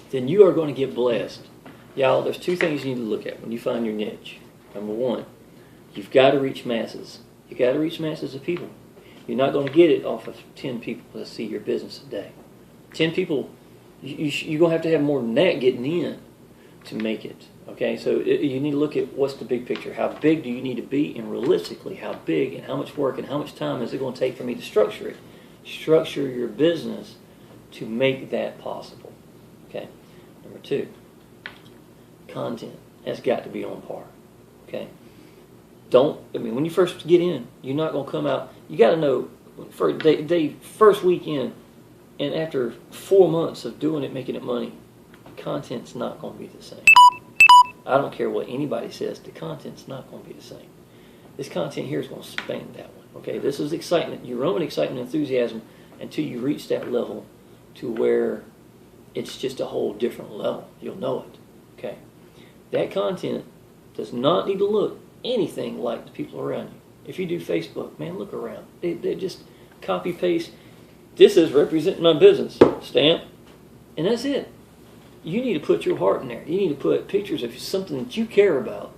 then you are going to get blessed. Y'all, there's two things you need to look at when you find your niche. Number one, you've got to reach masses. You've got to reach masses of people. You're not going to get it off of 10 people that see your business a day. 10 people, you're going to have more than that getting in to make it. Okay, so you need to look at what's the big picture. How big do you need to be, and realistically, how big and how much work and how much time is it going to take for me to structure it? Structure your business to make that possible. Okay, number two, content has got to be on par. Okay, when you first get in, you're not going to come out. You got to know first weekend, and after 4 months of doing it, making it money, content's not going to be the same. I don't care what anybody says, the content's not going to be the same. This content here is going to span that one. Okay, this is excitement. You run with excitement and enthusiasm until you reach that level to where it's just a whole different level. You'll know it. Okay, that content does not need to look anything like the people around you. If you do Facebook, man, look around. They just copy paste. This is representing my business stamp, and that's it. You need to put your heart in there. You need to put pictures of something that you care about,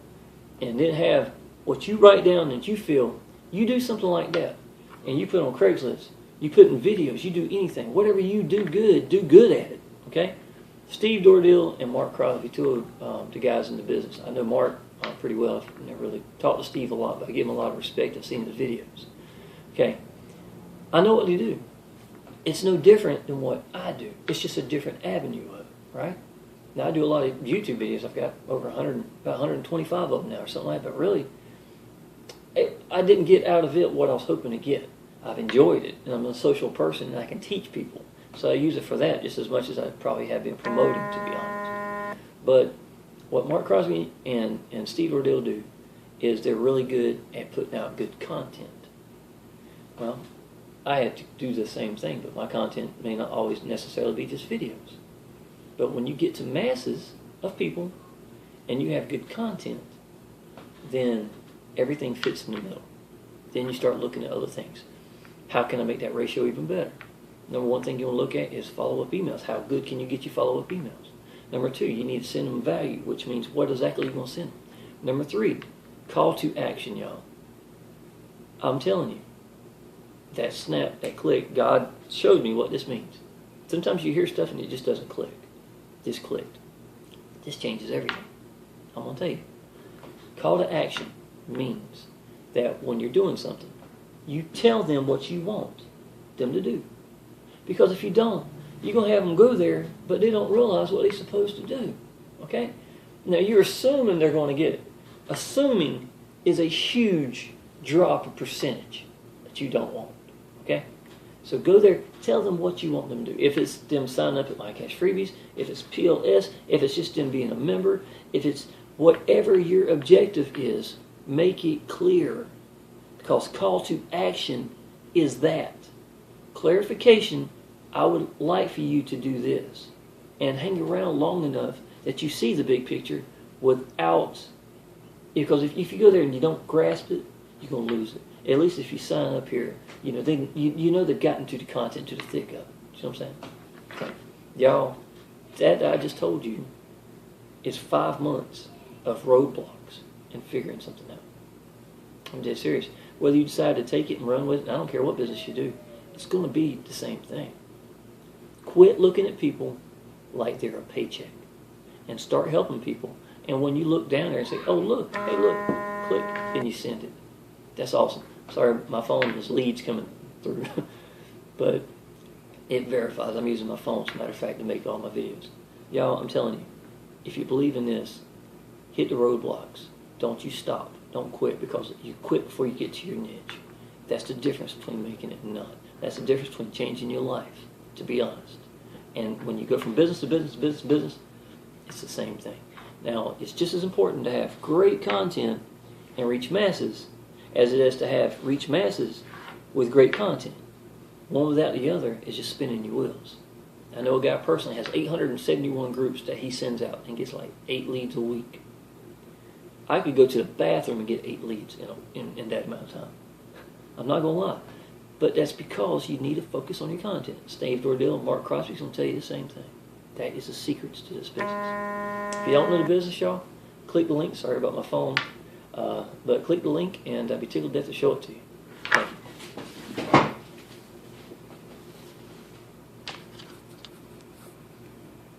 and then have what you write down that you feel. You do something like that, and you put on Craigslist. You put in videos. You do anything. Whatever you do good at it. Okay? Steve Dordell and Mark Crosby, two of the guys in the business. I know Mark pretty well. I've never really talked to Steve a lot, but I give him a lot of respect. I've seen his videos. Okay? I know what they do. It's no different than what I do. It's just a different avenue of it. Right? Now I do a lot of YouTube videos. I've got over 125 of them now or something like that. But really, I didn't get out of it what I was hoping to get. I've enjoyed it, and I'm a social person, and I can teach people. So I use it for that just as much as I probably have been promoting, to be honest. But what Mark Crosby and Steve Dordell do is they're really good at putting out good content. Well, I have to do the same thing, but my content may not always necessarily be just videos. But when you get to masses of people and you have good content, then everything fits in the middle. Then you start looking at other things. How can I make that ratio even better? Number one thing you want to look at is follow-up emails. How good can you get your follow-up emails? Number two, you need to send them value, which means what exactly you're going to send them. Number three, call to action, y'all. I'm telling you, that snap, that click, God showed me what this means. Sometimes you hear stuff and it just doesn't click. This clicked. This changes everything. I'm going to tell you. Call to action means that when you're doing something, you tell them what you want them to do. Because if you don't, you're going to have them go there, but they don't realize what they're supposed to do. Okay? Now, you're assuming they're going to get it. Assuming is a huge drop of percentage that you don't want. Okay? So go there, tell them what you want them to do. If it's them signing up at My Cash Freebies, if it's PLS, if it's just them being a member, if it's whatever your objective is, make it clear. Because call to action is that. Clarification, I would like for you to do this. And hang around long enough that you see the big picture without... Because if you go there and you don't grasp it, you're going to lose it. At least if you sign up here, you know they've gotten to the content, to the thick of it. You know what I'm saying? Okay. Y'all, that I just told you is 5 months of roadblocks and figuring something out. I'm dead serious. Whether you decide to take it and run with it, I don't care what business you do, it's going to be the same thing. Quit looking at people like they're a paycheck and start helping people. And when you look down there and say, oh, look, hey, look, click, and you send it. That's awesome. Sorry, my phone has leads coming through. But it verifies. I'm using my phone, as a matter of fact, to make all my videos. Y'all, I'm telling you, if you believe in this, hit the roadblocks. Don't you stop. Don't quit, because you quit before you get to your niche. That's the difference between making it and not. That's the difference between changing your life, to be honest. And when you go from business to business, business to business, it's the same thing. Now, it's just as important to have great content and reach masses as it is to have reach masses with great content. One without the other is just spinning your wheels. I know a guy personally has 871 groups that he sends out and gets like 8 leads a week. I could go to the bathroom and get 8 leads in that amount of time. I'm not going to lie. But that's because you need to focus on your content. Steve Dordell and Mark Crosby's going to tell you the same thing. That is the secret to this business. If you don't know the business, y'all, click the link. Sorry about my phone. But click the link, and I'd be tickled to death to show it to you.